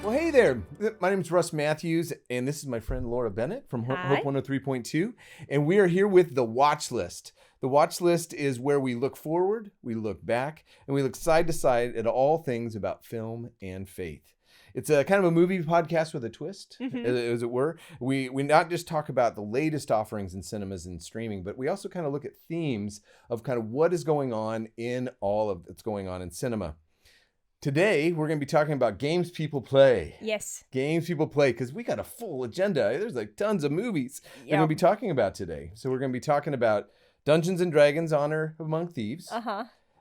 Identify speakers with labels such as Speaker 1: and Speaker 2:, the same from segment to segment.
Speaker 1: Well, hey there. My name is Russ Matthews, and this is my friend Laura Bennett from Hope 103.2, and we are here with the Watchlist. The Watchlist is where we look forward, we look back, and we look side to side at all things about film and faith. It's a kind of a movie podcast with a twist, as it were. We not just talk about the latest offerings in cinemas and streaming, but we also kind of look at themes of kind of what is going on in all of that's going on in cinema. Today, we're going to be talking about games people play.
Speaker 2: Yes.
Speaker 1: Games people play, because we got a full agenda. There's like tons of movies we're going to be talking about today. So we're going to be talking about Dungeons and Dragons: Honor Among Thieves.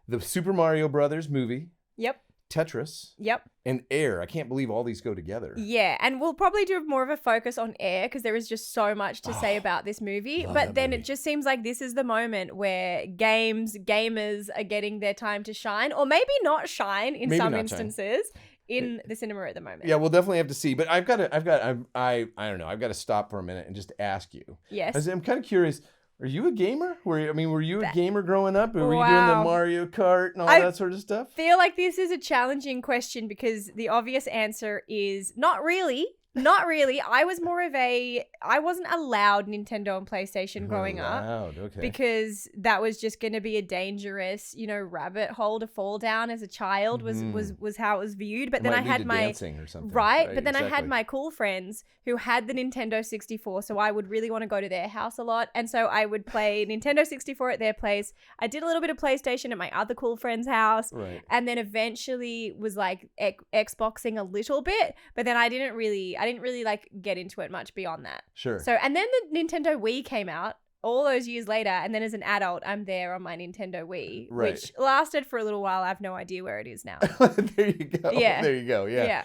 Speaker 1: The Super Mario Brothers movie.
Speaker 2: Yep.
Speaker 1: Tetris.
Speaker 2: Yep.
Speaker 1: And Air. I can't believe all these go together.
Speaker 2: Yeah, and we'll probably do more of a focus on Air because there is just so much to say about this movie. But then it just seems like this is the moment where gamers are getting their time to shine, or maybe not shine in some instances. In the cinema at the moment.
Speaker 1: Yeah, we'll definitely have to see. But I don't know. I've got to stop for a minute and just ask you.
Speaker 2: Yes.
Speaker 1: I'm kind of curious. Are you a gamer? Were you a gamer growing up? Or were you doing the Mario Kart and all that sort of stuff?
Speaker 2: I feel like this is a challenging question because the obvious answer is not really. Not really. I wasn't allowed Nintendo and PlayStation growing up.
Speaker 1: Okay.
Speaker 2: Because that was just going to be a dangerous, rabbit hole to fall down as a child was how it was viewed. But then I had my
Speaker 1: dancing or something.
Speaker 2: Right, but then I had my cool friends who had the Nintendo 64, so I would really want to go to their house a lot, and so I would play Nintendo 64 at their place. I did a little bit of PlayStation at my other cool friend's house, and then eventually was like Xboxing a little bit, but then I didn't really like get into it much beyond that.
Speaker 1: Sure.
Speaker 2: So, and then the Nintendo Wii came out all those years later, and then as an adult, I'm there on my Nintendo Wii, which lasted for a little while. I have no idea where it is now.
Speaker 1: There you go.
Speaker 2: Yeah.
Speaker 1: There you go. Yeah.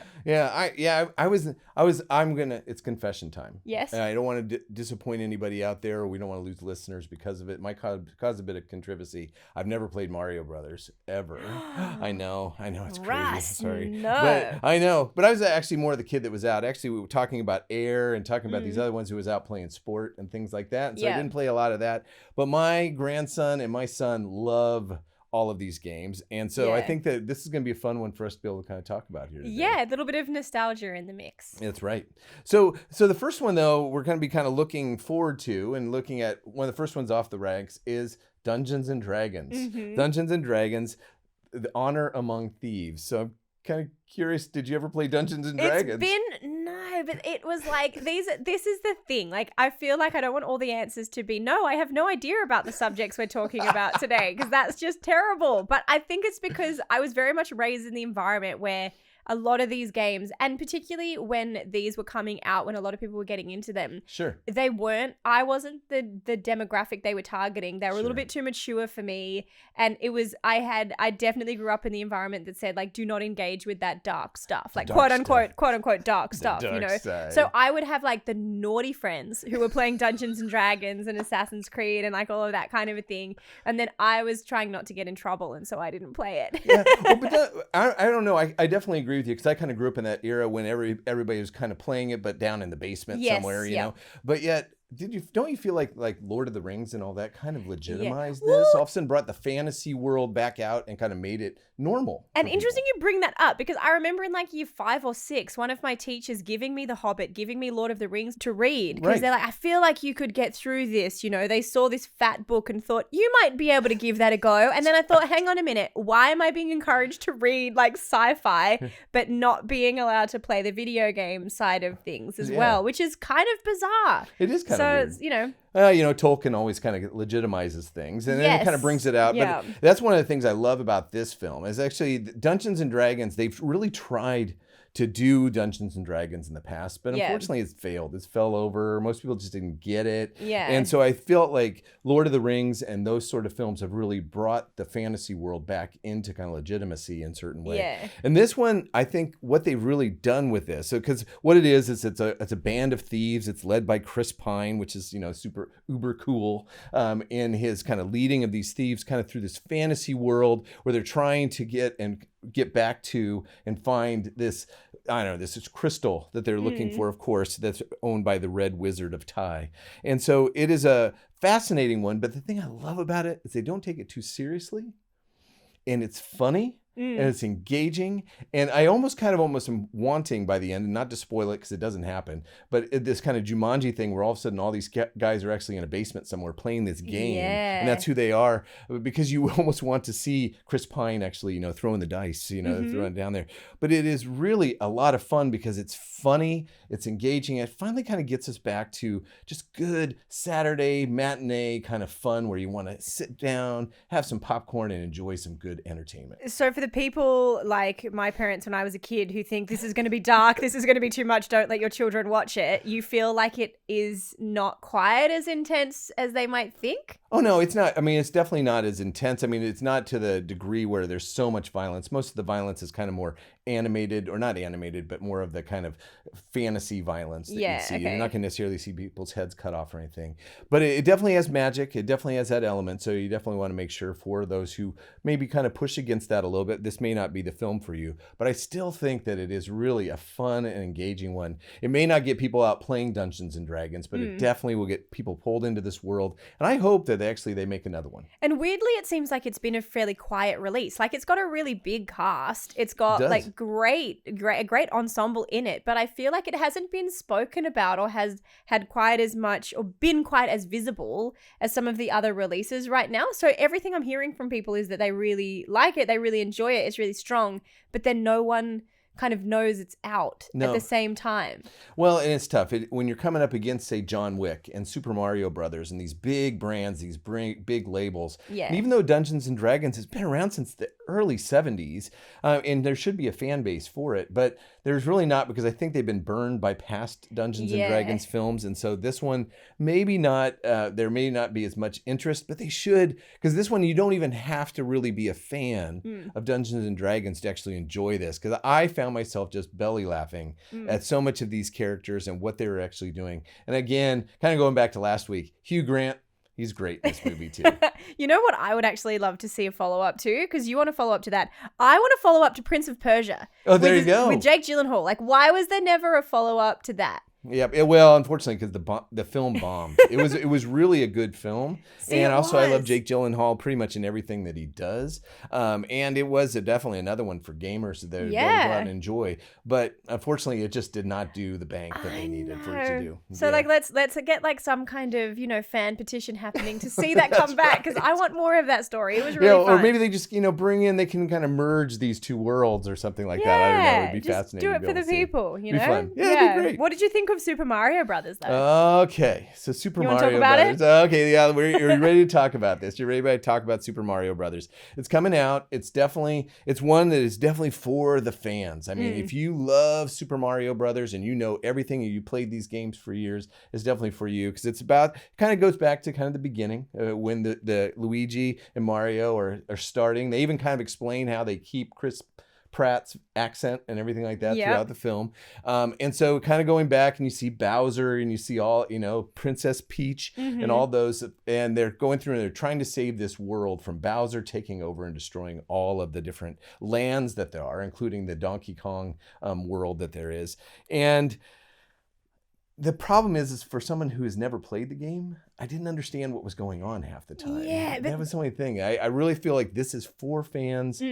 Speaker 1: It's confession time.
Speaker 2: Yes.
Speaker 1: I don't want to disappoint anybody out there, or we don't want to lose listeners because of it. It might cause a bit of controversy. I've never played Mario Brothers ever. I know it's crazy.
Speaker 2: Russ,
Speaker 1: sorry.
Speaker 2: no.
Speaker 1: But I know. But I was actually more the kid that was out. Actually, we were talking about Air and talking about these other ones who was out playing sport and things like that. And so I didn't play a lot of that. But my grandson and my son love all of these games. And so I think that this is going to be a fun one for us to be able to kind of talk about here today.
Speaker 2: Yeah, a little bit of nostalgia in the mix.
Speaker 1: That's right. So the first one, though, we're going to be kind of looking forward to and looking at one of the first ones off the ranks is Dungeons and Dragons. Dungeons and Dragons, the Honor Among Thieves. So I'm kind of curious, did you ever play Dungeons and Dragons?
Speaker 2: No, but it was like this is the thing. Like, I feel like I don't want all the answers to be no, I have no idea about the subjects we're talking about today, because that's just terrible. But I think it's because I was very much raised in the environment where a lot of these games, and particularly when these were coming out, when a lot of people were getting into them, I wasn't the demographic they were targeting. They were a little bit too mature for me. And I definitely grew up in the environment that said, like, do not engage with that dark stuff, like quote unquote dark stuff,
Speaker 1: side.
Speaker 2: So I would have like the naughty friends who were playing Dungeons and Dragons and Assassin's Creed and like all of that kind of a thing. And then I was trying not to get in trouble, and so I didn't play it.
Speaker 1: Yeah, well, but I don't know. I definitely agree with you, because I kind of grew up in that era when everybody was kind of playing it, but down in the basement somewhere, you know. But yet, don't you feel like Lord of the Rings and all that kind of legitimized this? All of a sudden brought the fantasy world back out and kind of made it normal.
Speaker 2: And interesting you bring that up, because I remember in like year 5 or 6, one of my teachers giving me The Hobbit, giving me Lord of the Rings to read, because they're like, I feel like you could get through this. They saw this fat book and thought you might be able to give that a go. And then I thought, hang on a minute, why am I being encouraged to read like sci-fi but not being allowed to play the video game side of things as well, which is kind of bizarre.
Speaker 1: It is kind of weird. Tolkien always kind of legitimizes things, and then it kind of brings it out. But that's one of the things I love about this film is actually Dungeons and Dragons. They've really tried to do Dungeons and Dragons in the past, but unfortunately it's failed. It's fell over. Most people just didn't get it.
Speaker 2: Yeah.
Speaker 1: And so I felt like Lord of the Rings and those sort of films have really brought the fantasy world back into kind of legitimacy in certain way.
Speaker 2: Yeah.
Speaker 1: And this one, I think what they've really done with this, because what it is it's a band of thieves. It's led by Chris Pine, which is, super uber cool, in his kind of leading of these thieves kind of through this fantasy world where they're trying to get back to and find this crystal that they're looking for, of course, that's owned by the Red Wizard of Tai. And so it is a fascinating one, but the thing I love about it is they don't take it too seriously, and it's funny, and it's engaging. And I almost am wanting by the end, and not to spoil it because it doesn't happen, but this kind of Jumanji thing where all of a sudden all these guys are actually in a basement somewhere playing this game.
Speaker 2: Yeah.
Speaker 1: And that's who they are, because you almost want to see Chris Pine actually, throwing the dice, throwing it down there. But it is really a lot of fun because it's funny, it's engaging. It finally kind of gets us back to just good Saturday matinee kind of fun where you want to sit down, have some popcorn, and enjoy some good entertainment.
Speaker 2: So for the people like my parents when I was a kid who think this is going to be dark, this is going to be too much, don't let your children watch it, you feel like it is not quite as intense as they might think?
Speaker 1: Oh, no, it's not. I mean, it's definitely not as intense. I mean, it's not to the degree where there's so much violence. Most of the violence is kind of more animated, or not animated, but more of the kind of fantasy violence that you see.
Speaker 2: Okay.
Speaker 1: You're not going to necessarily see people's heads cut off or anything. But it definitely has magic. It definitely has that element. So you definitely want to make sure, for those who maybe kind of push against that a little bit, this may not be the film for you. But I still think that it is really a fun and engaging one. It may not get people out playing Dungeons and Dragons, but it definitely will get people pulled into this world. And I hope that they make another one.
Speaker 2: And weirdly, it seems like it's been a fairly quiet release. Like, it's got a really big cast. It's got like a great ensemble in it. But I feel like it hasn't been spoken about or has had quite as much or been quite as visible as some of the other releases right now. So everything I'm hearing from people is that they really like it. They really enjoy it. It's really strong. But then no one kind of knows it's out at the same time.
Speaker 1: Well, and it's tough. When you're coming up against, say, John Wick and Super Mario Brothers and these big brands, these big labels.
Speaker 2: Yeah.
Speaker 1: And even though Dungeons and Dragons has been around since the early 70s, and there should be a fan base for it, but there's really not, because I think they've been burned by past Dungeons and Dragons films. And so this one, maybe not, there may not be as much interest, but they should, because this one, you don't even have to really be a fan of Dungeons and Dragons to actually enjoy this. Because I found myself just belly laughing at so much of these characters and what they were actually doing. And again, kind of going back to last week, Hugh Grant, he's great in this movie too.
Speaker 2: You know what I would actually love to see a follow-up to? Because you want to follow up to that. I want to follow up to Prince of Persia.
Speaker 1: Oh, there you go.
Speaker 2: With Jake Gyllenhaal. Like, why was there never a follow-up to that?
Speaker 1: Yeah, well, unfortunately, because the film bombed. It was really a good film, and also I love Jake Gyllenhaal pretty much in everything that he does. And it was definitely another one for gamers that they would go out and enjoy. But unfortunately, it just did not do the bank that they needed for it to do.
Speaker 2: So like, let's get like some kind of fan petition happening to see that come back, because I want more of that story. It was really fun.
Speaker 1: Or maybe they just bring in, they can kind of merge these two worlds or something like that. I don't know. It'd be fascinating.
Speaker 2: Do it for the people.
Speaker 1: It'd be fun. Yeah, it'd be great.
Speaker 2: What did you think of Super Mario Brothers though?
Speaker 1: Okay, so Super Mario
Speaker 2: talk about
Speaker 1: Brothers. Okay, yeah, you're ready to talk about this. You're ready to talk about Super Mario Brothers. It's coming out. It's one that is definitely for the fans. I mean, if you love Super Mario Brothers and you know everything and you played these games for years, it's definitely for you, because it's kind of goes back to kind of the beginning when the Luigi and Mario are starting. They even kind of explain how they keep Chris Pratt's accent and everything like that throughout the film. And so kind of going back, and you see Bowser and you see all, Princess Peach and all those, and they're going through and they're trying to save this world from Bowser taking over and destroying all of the different lands that there are, including the Donkey Kong world that there is. And the problem is for someone who has never played the game, I didn't understand what was going on half the time.
Speaker 2: Yeah,
Speaker 1: that was the only thing. I really feel like this is for fans.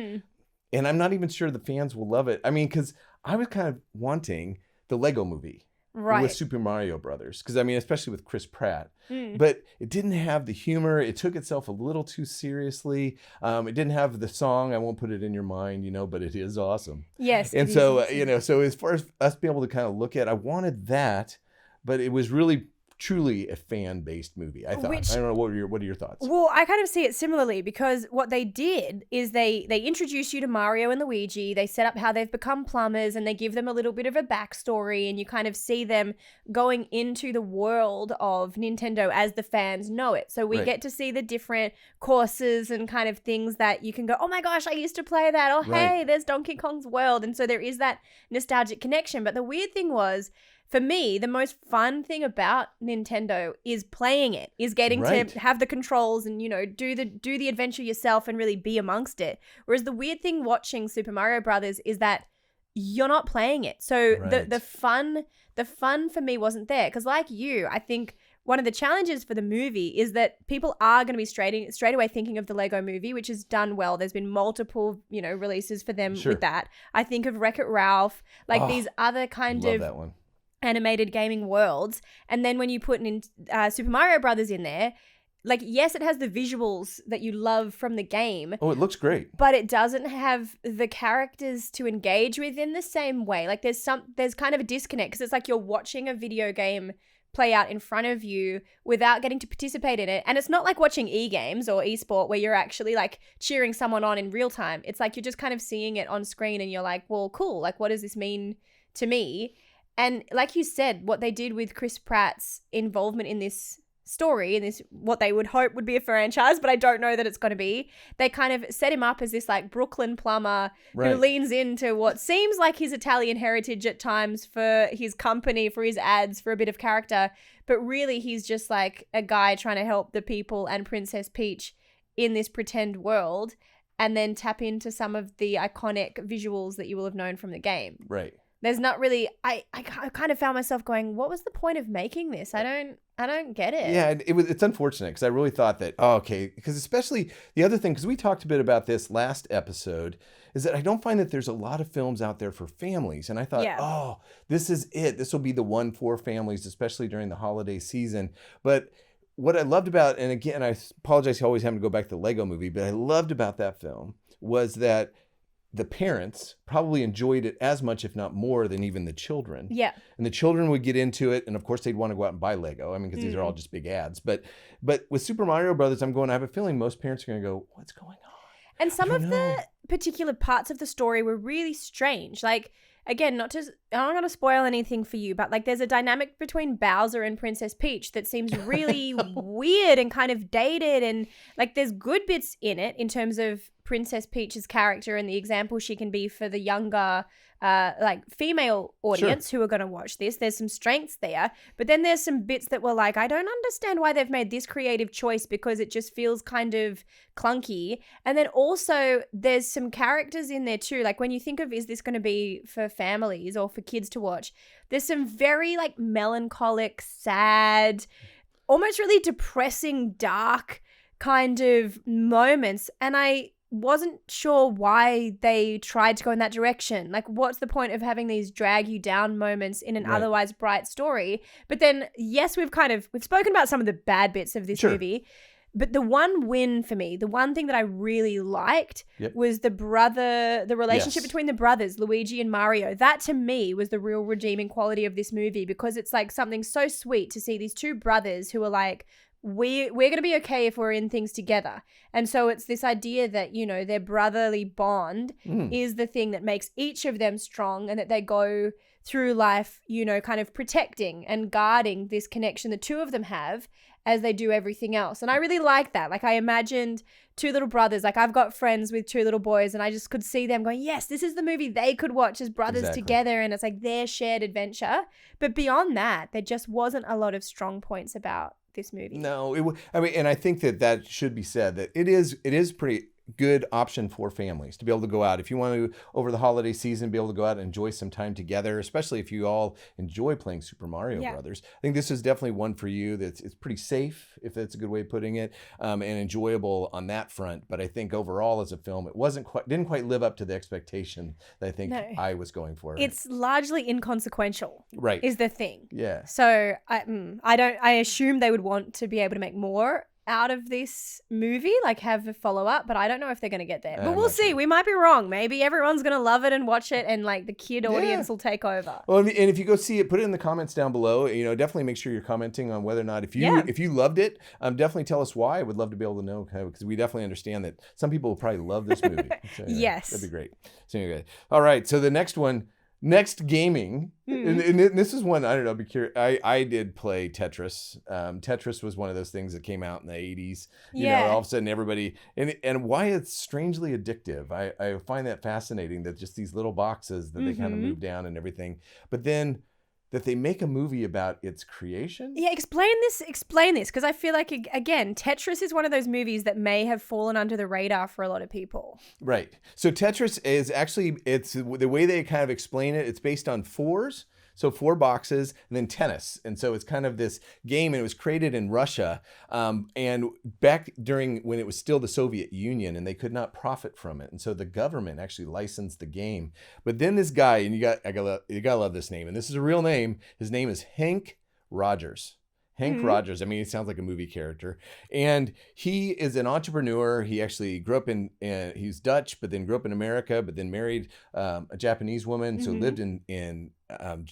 Speaker 1: And I'm not even sure the fans will love it. I mean, because I was kind of wanting the Lego movie with Super Mario Brothers. Because, I mean, especially with Chris Pratt. But it didn't have the humor. It took itself a little too seriously. It didn't have the song, I Won't Put It in Your Mind, but it is awesome.
Speaker 2: Yes.
Speaker 1: And so, so as far as us being able to kind of look at, I wanted that, but it was really truly a fan-based movie, I thought. I don't know, what are your thoughts?
Speaker 2: Well, I kind of see it similarly, because what they did is they introduce you to Mario and Luigi. They set up how they've become plumbers, and they give them a little bit of a backstory, and you kind of see them going into the world of Nintendo as the fans know it. So we get to see the different courses and kind of things that you can go, oh my gosh, I used to play that. Oh, hey, there's Donkey Kong's world. And so there is that nostalgic connection. But the weird thing was, for me, the most fun thing about Nintendo is playing it, is getting to have the controls and, do the adventure yourself and really be amongst it. Whereas the weird thing watching Super Mario Brothers is that you're not playing it. So the fun for me wasn't there. Because like you, I think one of the challenges for the movie is that people are going to be straight away thinking of the Lego Movie, which has done well. There's been multiple, releases for them with that. I think of Wreck-It Ralph, these other kind of
Speaker 1: that one.
Speaker 2: animated gaming worlds. And then when you put in Super Mario Brothers in there, yes, it has the visuals that you love from the game.
Speaker 1: Oh, it looks great.
Speaker 2: But it doesn't have the characters to engage with in the same way. There's kind of a disconnect because it's like you're watching a video game play out in front of you without getting to participate in it. And it's not like watching e-games or e-sport where you're actually cheering someone on in real time. It's like you're just kind of seeing it on screen and you're like, well, cool. What does this mean to me? And like you said, what they did with Chris Pratt's involvement in this story, in this what they would hope would be a franchise, but I don't know that it's going to be. They kind of set him up as this Brooklyn plumber who leans into what seems like his Italian heritage at times for his company, for his ads, for a bit of character, but really he's just a guy trying to help the people and Princess Peach in this pretend world, and then tap into some of the iconic visuals that you will have known from the game.
Speaker 1: Right.
Speaker 2: There's not really. I kind of found myself going, what was the point of making this? I don't get it.
Speaker 1: Yeah, it's unfortunate because I really thought that, because especially the other thing, because we talked a bit about this last episode, is that I don't find that there's a lot of films out there for families. And I thought, this is it. This will be the one for families, especially during the holiday season. But what I loved about, and again, I apologize for always having to go back to the Lego Movie, but I loved about that film was that the parents probably enjoyed it as much, if not more, than even the children. Yeah. And the children would get into it. And of course, they'd want to go out and buy Lego. Because these are all just big ads. But with Super Mario Brothers, I have a feeling most parents are going to go, what's going on?
Speaker 2: And some of the particular parts of the story were really strange. Again, I'm not going to spoil anything for you, but there's a dynamic between Bowser and Princess Peach that seems really weird and kind of dated. And there's good bits in it in terms of Princess Peach's character and the example she can be for the younger female audience who are going to watch this. There's some strengths there, but then there's some bits that were I don't understand why they've made this creative choice because it just feels kind of clunky. And then also there's some characters in there too. When you think of, is this going to be for families or for kids to watch? There's some very melancholic, sad, almost really depressing, dark kind of moments. And I wasn't sure why they tried to go in that direction. What's the point of having these drag you down moments in an otherwise bright story? But then, yes, we've spoken about some of the bad bits of this movie, but the one win for me, the one thing that I really liked was the relationship between the brothers, Luigi and Mario. That to me was the real redeeming quality of this movie, because it's something so sweet to see these two brothers who are we're going to be okay if we're in things together. And so it's this idea that, their brotherly bond is the thing that makes each of them strong, and that they go through life, kind of protecting and guarding this connection the two of them have as they do everything else. And I really like that. I imagined two little brothers. I've got friends with two little boys, and I just could see them going, yes, this is the movie they could watch as brothers together. And it's their shared adventure. But beyond that, there just wasn't a lot of strong points about this movie.
Speaker 1: No, and I think that should be said, that it is pretty good option for families to be able to go out if you want to, over the holiday season, be able to go out and enjoy some time together, especially if you all enjoy playing Super Mario Brothers. I think this is definitely one for you it's pretty safe, if that's a good way of putting it, and enjoyable on that front. But I think overall as a film, it didn't quite live up to the expectation that I think I was going for.
Speaker 2: It's largely inconsequential,
Speaker 1: right?
Speaker 2: Is the thing.
Speaker 1: Yeah.
Speaker 2: So I assume they would want to be able to make more out of this movie, have a follow-up, but I don't know if they're going to get there. But we'll see. Sure. We might be wrong. Maybe everyone's going to love it and watch it, and the kid audience will take over.
Speaker 1: Well, and if you go see it, put it in the comments down below. Definitely make sure you're commenting on whether or not, if you loved it, definitely tell us why. I would love to be able to know, because we definitely understand that some people will probably love this movie. So,
Speaker 2: yes.
Speaker 1: That'd be great. So anyway, all right. So the next gaming, and this is one, I don't know, I'd be curious. I did play Tetris. Tetris was one of those things that came out in the 80s. All of a sudden everybody, and why it's strangely addictive. I find that fascinating, that just these little boxes that they kind of move down and everything. But then that they make a movie about its creation.
Speaker 2: Yeah, explain this, because I feel like, again, Tetris is one of those movies that may have fallen under the radar for a lot of people.
Speaker 1: Right. So Tetris is actually, it's the way they kind of explain it, it's based on fours. So 4 boxes and then tennis. And so it's kind of this game, and it was created in Russia. And back during when it was still the Soviet Union, and they could not profit from it. And so the government actually licensed the game. But then this guy, and you gotta love this name, and this is a real name. His name is Hank Rogers. Hank Rogers. I mean, he sounds like a movie character. And he is an entrepreneur. He actually grew up he's Dutch, but then grew up in America, but then married a Japanese woman. So lived in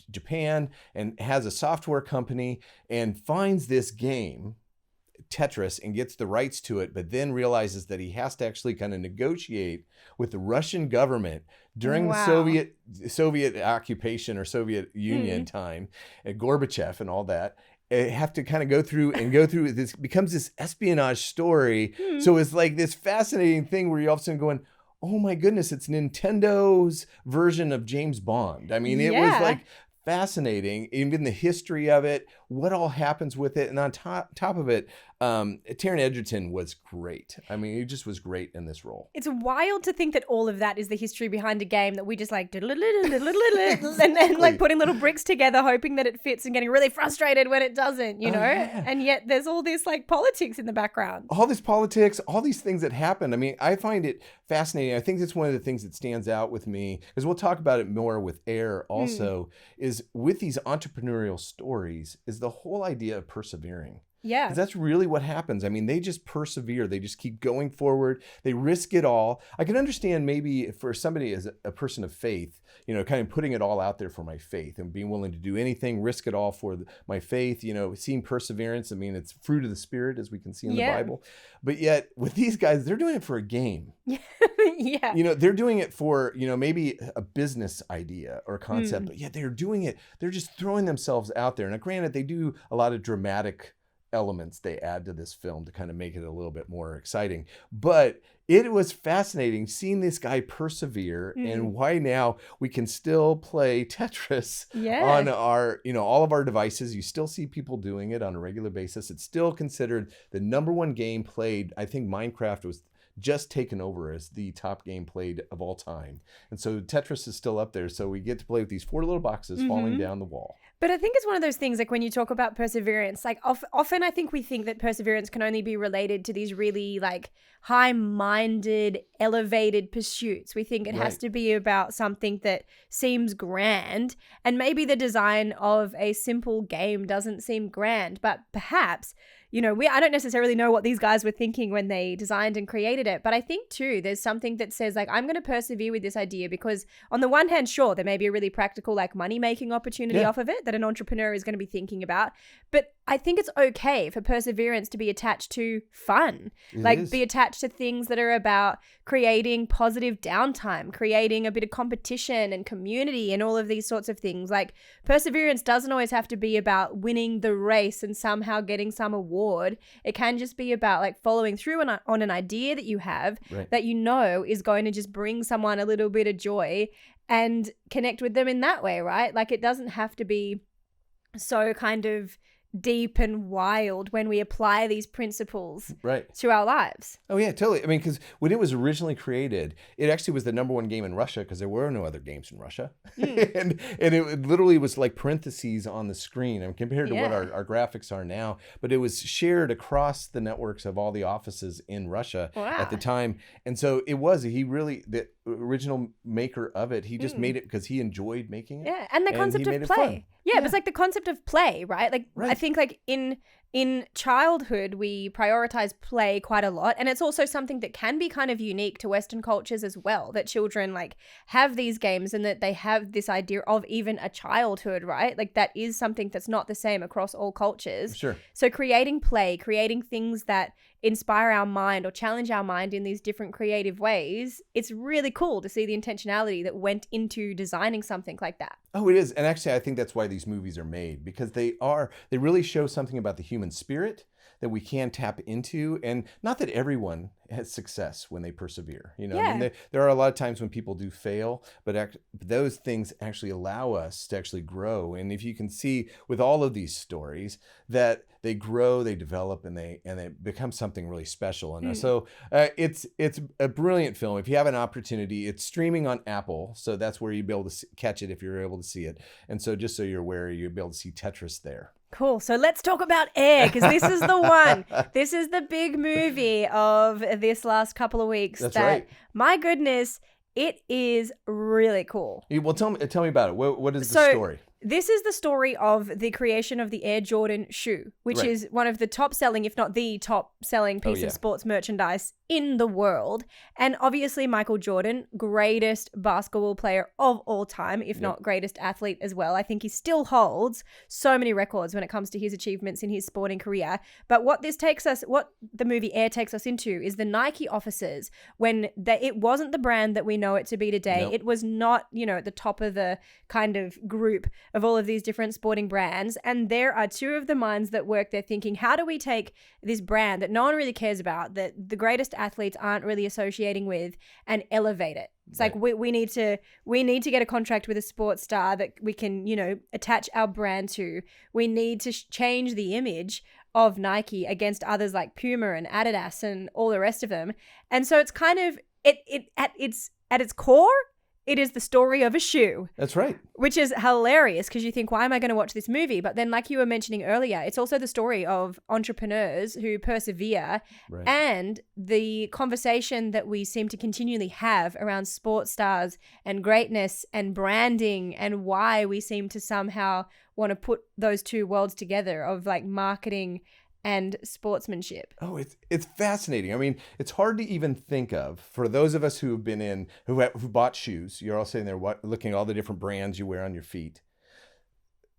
Speaker 1: Japan and has a software company and finds this game, Tetris, and gets the rights to it, but then realizes that he has to actually kind of negotiate with the Russian government during the Soviet occupation or Soviet Union time, at Gorbachev and all that. Have to kind of go through this, becomes this espionage story. So it's like this fascinating thing where you're all of a sudden going, oh my goodness, it's Nintendo's version of James Bond. I mean, it was like fascinating, even the history of it, what all happens with it. And on top of it, Taron Egerton was great. I mean, he just was great in this role.
Speaker 2: It's wild to think that all of that is the history behind a game that we just like and then like putting little bricks together, hoping that it fits and getting really frustrated when it doesn't, you know? And yet there's all this like politics in the background.
Speaker 1: All this politics, all these things that happen. I mean, I find it fascinating. I think that's one of the things that stands out with me, because we'll talk about it more with Air also, is with these entrepreneurial stories, is the whole idea of persevering.
Speaker 2: Yeah.
Speaker 1: 'Cause that's really what happens. I mean, they just persevere. They just keep going forward. They risk it all. I can understand maybe for somebody as a person of faith, you know, kind of putting it all out there for my faith and being willing to do anything, risk it all for my faith, you know, seeing perseverance. I mean, it's fruit of the Spirit, as we can see in the Bible. But yet with these guys, they're doing it for a game.
Speaker 2: Yeah.
Speaker 1: You know, they're doing it for, you know, maybe a business idea or concept, but yet they're doing it. They're just throwing themselves out there. Now, granted, they do a lot of dramatic elements they add to this film to kind of make it a little bit more exciting. But it was fascinating seeing this guy persevere and why now we can still play Tetris on our, you know, all of our devices. You still see people doing it on a regular basis. It's still considered the #1 game played. I think Minecraft was just taken over as the top game played of all time. And so Tetris is still up there. So we get to play with these 4 little boxes falling down the wall.
Speaker 2: But I think it's one of those things, like when you talk about perseverance, like often I think we think that perseverance can only be related to these really like high-minded, elevated pursuits. We think it has to be about something that seems grand, and maybe the design of a simple game doesn't seem grand, but perhaps, you know, I don't necessarily know what these guys were thinking when they designed and created it, but I think too there's something that says like, I'm going to persevere with this idea because on the one hand, sure, there may be a really practical like money-making opportunity off of it that an entrepreneur is going to be thinking about, but I think it's okay for perseverance to be attached to fun, be attached to things that are about creating positive downtime, creating a bit of competition and community and all of these sorts of things. Like perseverance doesn't always have to be about winning the race and somehow getting some award. It can just be about like following through on an idea that you have that you know is going to just bring someone a little bit of joy and connect with them in that way, right? Like it doesn't have to be so kind of deep and wild when we apply these principles to our lives.
Speaker 1: Oh yeah, totally. I mean, because when it was originally created, it actually was the #1 game in Russia because there were no other games in Russia. and it literally was like parentheses on the screen, I mean, compared to what our graphics are now. But it was shared across the networks of all the offices in Russia at the time. And so the original maker of it, he just made it because he enjoyed making it.
Speaker 2: Yeah, and the concept of play. Yeah, but it's like the concept of play, right? Like I think like in childhood, we prioritize play quite a lot. And it's also something that can be kind of unique to Western cultures as well, that children like have these games and that they have this idea of even a childhood, right? Like that is something that's not the same across all cultures.
Speaker 1: Sure.
Speaker 2: So creating play, creating things that inspire our mind or challenge our mind in these different creative ways, it's really cool to see the intentionality that went into designing something like that.
Speaker 1: Oh, it is. And actually, I think that's why these movies are made, because they really show something about the human spirit that we can tap into. And not that everyone has success when they persevere. I mean, there are a lot of times when people do fail, but those things actually allow us to actually grow. And if you can see with all of these stories that they grow, they develop, and they become something really special. And so it's a brilliant film. If you have an opportunity, it's streaming on Apple, so that's where you'll be able to catch it if you're able to see it. And so just so you're aware, you'll be able to see Tetris there.
Speaker 2: Cool. So let's talk about Air, because this is the one. This is the big movie of this last couple of weeks.
Speaker 1: That's right.
Speaker 2: My goodness, it is really cool.
Speaker 1: Well, tell me about it. What is the story?
Speaker 2: This is the story of the creation of the Air Jordan shoe, which is one of the top selling, if not the top selling piece of sports merchandise in the world. And obviously Michael Jordan, greatest basketball player of all time, if not greatest athlete as well. I think he still holds so many records when it comes to his achievements in his sporting career. But what the movie Air takes us into is the Nike offices when it wasn't the brand that we know it to be today. Nope. It was not, at the top of the kind of group of all of these different sporting brands. And there are two of the minds that work there thinking, how do we take this brand that no one really cares about, that the greatest athletes aren't really associating with, and elevate it? It's like we need to get a contract with a sports star that we can, attach our brand to. We need to change the image of Nike against others like Puma and Adidas and all the rest of them. And so it's kind of at its core, it is the story of a shoe.
Speaker 1: That's right.
Speaker 2: Which is hilarious because you think, why am I going to watch this movie? But then, like you were mentioning earlier, it's also the story of entrepreneurs who persevere and the conversation that we seem to continually have around sports stars and greatness and branding and why we seem to somehow want to put those two worlds together of like marketing and sportsmanship.
Speaker 1: Oh, it's fascinating. I mean, it's hard to even think of for those of us who have been who bought shoes. You're all sitting there looking at all the different brands you wear on your feet.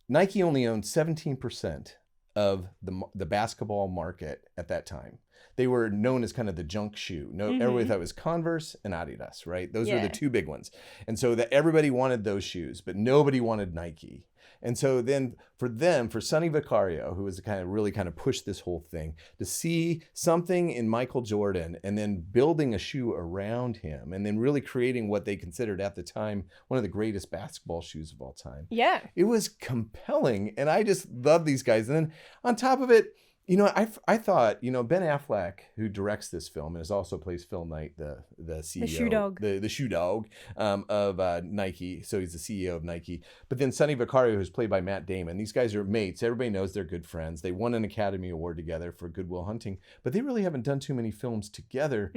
Speaker 1: Nike only owned 17% of the basketball market at that time. They were known as kind of the junk shoe. Everybody thought it was Converse and Adidas, right? Those were the two big ones. And so that everybody wanted those shoes, but nobody wanted Nike. And so then for Sonny Vaccaro, who was the kind of pushed this whole thing, to see something in Michael Jordan and then building a shoe around him and then really creating what they considered at the time one of the greatest basketball shoes of all time.
Speaker 2: Yeah.
Speaker 1: It was compelling. And I just love these guys. And then on top of it, I thought, Ben Affleck, who directs this film and also plays Phil Knight, the CEO, the shoe dog of Nike. So he's the CEO of Nike. But then Sonny Vaccaro, who's played by Matt Damon. These guys are mates. Everybody knows they're good friends. They won an Academy Award together for Good Will Hunting, but they really haven't done too many films together.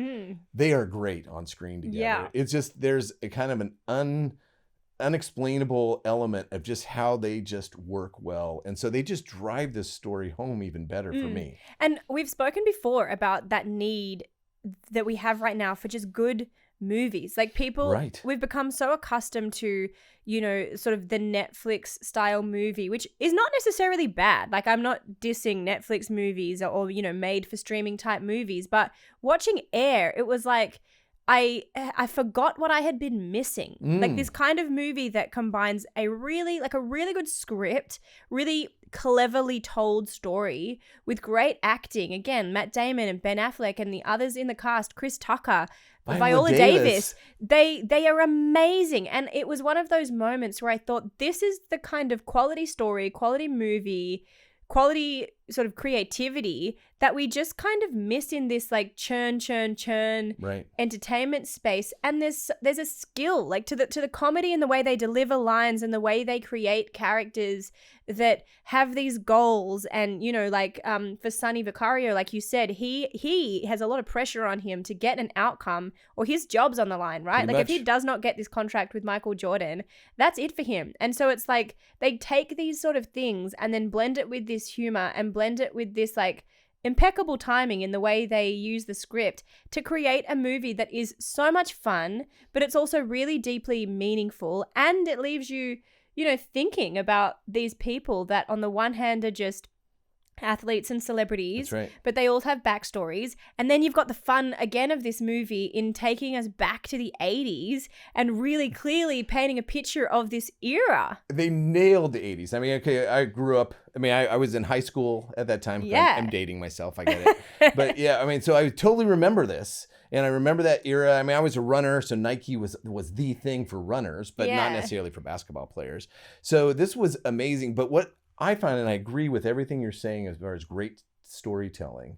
Speaker 1: They are great on screen together. Yeah. It's just there's a kind of an unexplainable element of just how they just work well. And so they just drive this story home even better for me.
Speaker 2: And we've spoken before about that need that we have right now for just good movies. Like people, we've become so accustomed to, sort of the Netflix style movie, which is not necessarily bad. Like I'm not dissing Netflix movies or made for streaming type movies, but watching Air, it was like, I forgot what I had been missing. Like this kind of movie that combines a really good script, really cleverly told story with great acting. Again, Matt Damon and Ben Affleck and the others in the cast, Chris Tucker, Viola Davis. They are amazing. And it was one of those moments where I thought, this is the kind of quality story, quality movie, quality sort of creativity that we just kind of miss in this like churn entertainment space. And there's a skill like to the comedy and the way they deliver lines and the way they create characters that have these goals. And for Sonny Vaccaro, like you said, he has a lot of pressure on him to get an outcome or his job's on the line, right? Pretty much. If he does not get this contract with Michael Jordan, that's it for him. And so it's like they take these sort of things and then blend it with this humor and blend it with this like impeccable timing in the way they use the script to create a movie that is so much fun, but it's also really deeply meaningful, and it leaves you, thinking about these people that on the one hand are just athletes and celebrities,
Speaker 1: That's right.
Speaker 2: but they all have backstories. And then you've got the fun again of this movie in taking us back to the 80s and really clearly painting a picture of this era.
Speaker 1: They nailed the 80s. I mean, okay, I grew up, I was in high school at that time.
Speaker 2: Yeah.
Speaker 1: I'm dating myself, I get it. But yeah, I mean, so I totally remember this. And I remember that era. I mean, I was a runner, so Nike was the thing for runners, but not necessarily for basketball players. So this was amazing. But what I find, and I agree with everything you're saying as far as great storytelling,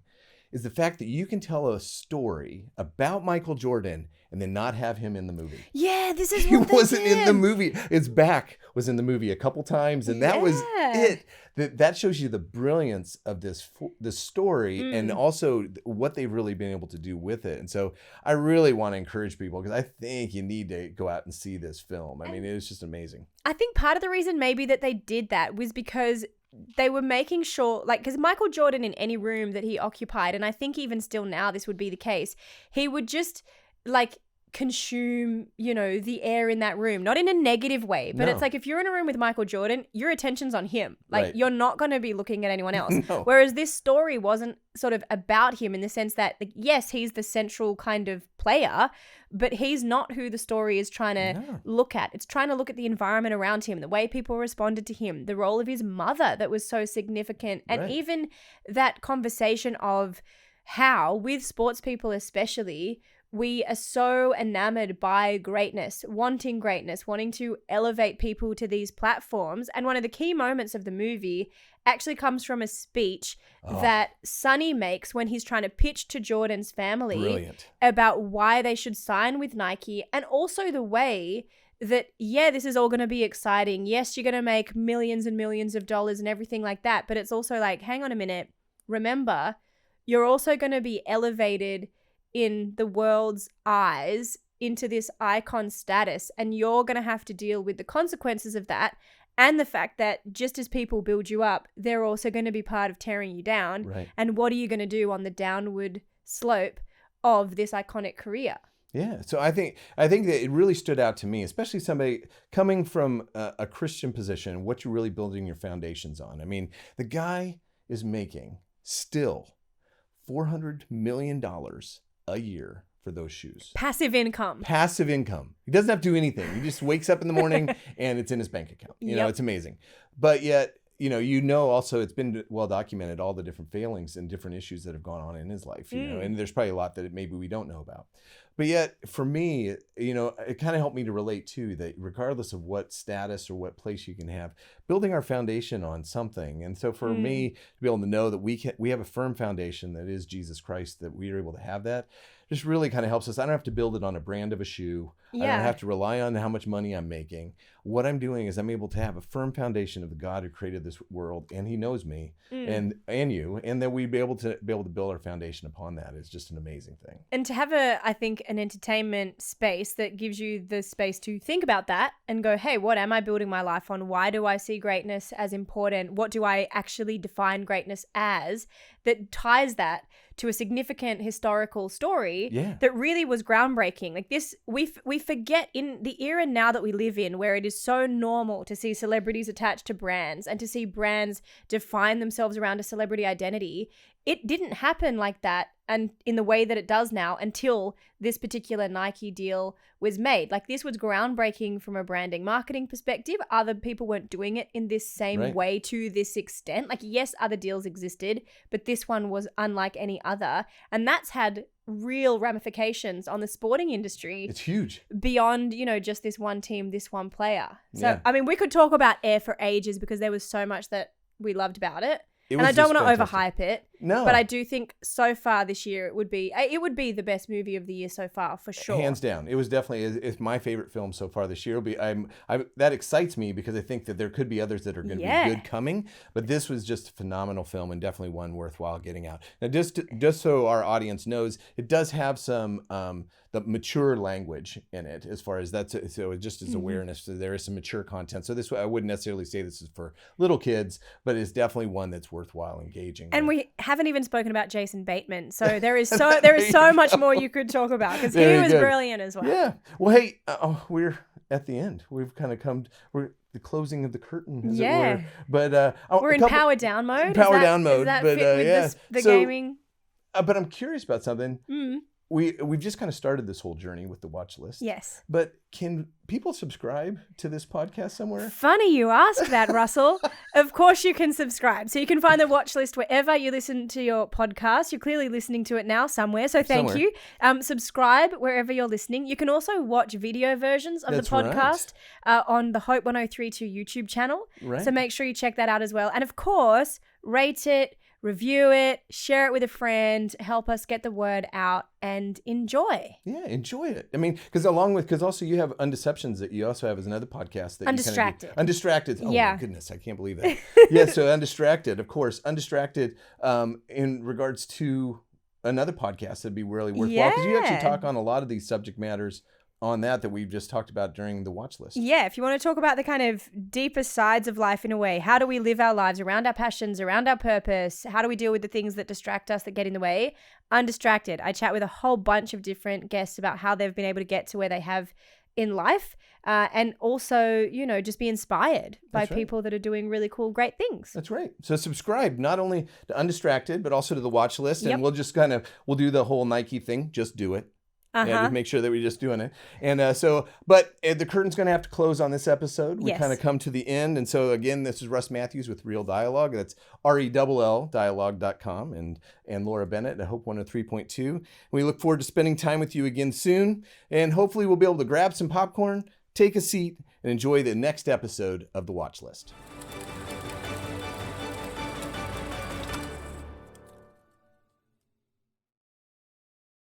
Speaker 1: is the fact that you can tell a story about Michael Jordan and then not have him in the movie.
Speaker 2: Yeah, this is
Speaker 1: He
Speaker 2: what they
Speaker 1: wasn't in the
Speaker 2: did.
Speaker 1: movie. His back was in the movie a couple times, and that was it. That shows you the brilliance of this story and also what they've really been able to do with it. And so I really want to encourage people, because I think you need to go out and see this film. I mean, it was just amazing.
Speaker 2: I think part of the reason maybe that they did that was because they were making sure, like, because Michael Jordan in any room that he occupied, and I think even still now this would be the case, he would just like consume, the air in that room, not in a negative way, but it's like if you're in a room with Michael Jordan, your attention's on him. Like you're not going to be looking at anyone else.
Speaker 1: No.
Speaker 2: Whereas this story wasn't sort of about him in the sense that, like, yes, he's the central kind of player, but he's not who the story is trying to look at. It's trying to look at the environment around him, the way people responded to him, the role of his mother that was so significant, and even that conversation of how, with sports people especially, we are so enamored by greatness, wanting to elevate people to these platforms. And one of the key moments of the movie actually comes from a speech that Sonny makes when he's trying to pitch to Jordan's family about why they should sign with Nike, and also the way that, this is all going to be exciting. Yes, you're going to make millions and millions of dollars and everything like that. But it's also like, hang on a minute. Remember, you're also going to be elevated in the world's eyes into this icon status, and you're going to have to deal with the consequences of that, and the fact that just as people build you up, they're also going to be part of tearing you down. And what are you going to do on the downward slope of this iconic career?
Speaker 1: Yeah, so I think that it really stood out to me, especially somebody coming from a Christian position, what you're really building your foundations on. I mean, the guy is making still $400 million a year for those shoes.
Speaker 2: Passive income.
Speaker 1: He doesn't have to do anything. He just wakes up in the morning and it's in his bank account. You know, it's amazing. But yet, also it's been well documented, all the different failings and different issues that have gone on in his life, and there's probably a lot that maybe we don't know about. But yet, for me, it kind of helped me to relate too, that regardless of what status or what place you can have, building our foundation on something. And so for me to be able to know that we have a firm foundation that is Jesus Christ, that we are able to have that, just really kind of helps us. I don't have to build it on a brand of a shoe. I don't have to rely on how much money I'm making. What I'm doing is I'm able to have a firm foundation of the God who created this world, and he knows me and you, and that we'd be able to build our foundation upon that is just an amazing thing.
Speaker 2: And to have an entertainment space that gives you the space to think about that and go, hey, what am I building my life on? Why do I see greatness as important? What do I actually define greatness as? That ties that to a significant historical story that really was groundbreaking. Like this, we forget in the era now that we live in, where it is so normal to see celebrities attached to brands and to see brands define themselves around a celebrity identity. It didn't happen like that, and in the way that it does now, until this particular Nike deal was made. Like, this was groundbreaking from a branding marketing perspective. Other people weren't doing it in this same way to this extent. Like, yes, other deals existed, but this one was unlike any other. And that's had real ramifications on the sporting industry.
Speaker 1: It's huge.
Speaker 2: Beyond, just this one team, this one player. So, I mean, we could talk about Air for ages because there was so much that we loved about it. And I don't want to overhype it.
Speaker 1: No.
Speaker 2: But I do think so far this year it would be the best movie of the year so far, for sure.
Speaker 1: Hands down. It was definitely it's my favorite film so far this year. That excites me because I think that there could be others that are going to be good coming. But this was just a phenomenal film and definitely one worthwhile getting out. Now, just so our audience knows, it does have some the mature language in it, as far as that's so just as awareness. So there is some mature content. So this, I wouldn't necessarily say this is for little kids, but it's definitely one that's worthwhile engaging.
Speaker 2: And we haven't even spoken about Jason Bateman, so there is so much more you could talk about because he was brilliant as well.
Speaker 1: Yeah. Well, hey, we're at the end. We've kind of we're the closing of the curtain, as it
Speaker 2: Yeah.
Speaker 1: were. But
Speaker 2: We're in power down mode.
Speaker 1: Power down mode.
Speaker 2: Does that
Speaker 1: but
Speaker 2: fit with
Speaker 1: yeah.
Speaker 2: the
Speaker 1: So,
Speaker 2: gaming?
Speaker 1: but I'm curious about something.
Speaker 2: Mm.
Speaker 1: We've just kind of started this whole journey with the watch list.
Speaker 2: Yes.
Speaker 1: But can people subscribe to this podcast somewhere?
Speaker 2: Funny you ask that, Russell. Of course you can subscribe. So you can find the watch list wherever you listen to your podcast. You're clearly listening to it now somewhere. So thank you. Subscribe wherever you're listening. You can also watch video versions of the podcast on the Hope 1032 YouTube channel.
Speaker 1: Right.
Speaker 2: So make sure you check that out as well. And of course, rate it, review it, share it with a friend, help us get the word out, and enjoy.
Speaker 1: Yeah, enjoy it. I mean, because also you have Undeceptions that you also have as another podcast. That
Speaker 2: Undistracted.
Speaker 1: Undistracted. Oh
Speaker 2: yeah.
Speaker 1: My goodness, I can't believe that. Yeah, so Undistracted, of course. Undistracted in regards to another podcast that'd be really worthwhile. Because you actually talk on a lot of these subject matters on that we've just talked about during the watch list.
Speaker 2: Yeah, if you want to talk about the kind of deeper sides of life in a way, how do we live our lives around our passions, around our purpose? How do we deal with the things that distract us, that get in the way? Undistracted. I chat with a whole bunch of different guests about how they've been able to get to where they have in life, and also, just be inspired by people that are doing really cool, great things.
Speaker 1: That's right. So subscribe not only to Undistracted, but also to the watch list.
Speaker 2: Yep.
Speaker 1: And we'll do the whole Nike thing. Just do it. Yeah, just make sure that we're just doing it. And but the curtain's going to have to close on this episode. We kind of come to the end. And so, again, this is Russ Matthews with Real Dialogue. That's RELL dialogue.com and Laura Bennett at Hope 103.2. We look forward to spending time with you again soon. And hopefully we'll be able to grab some popcorn, take a seat, and enjoy the next episode of The Watch List.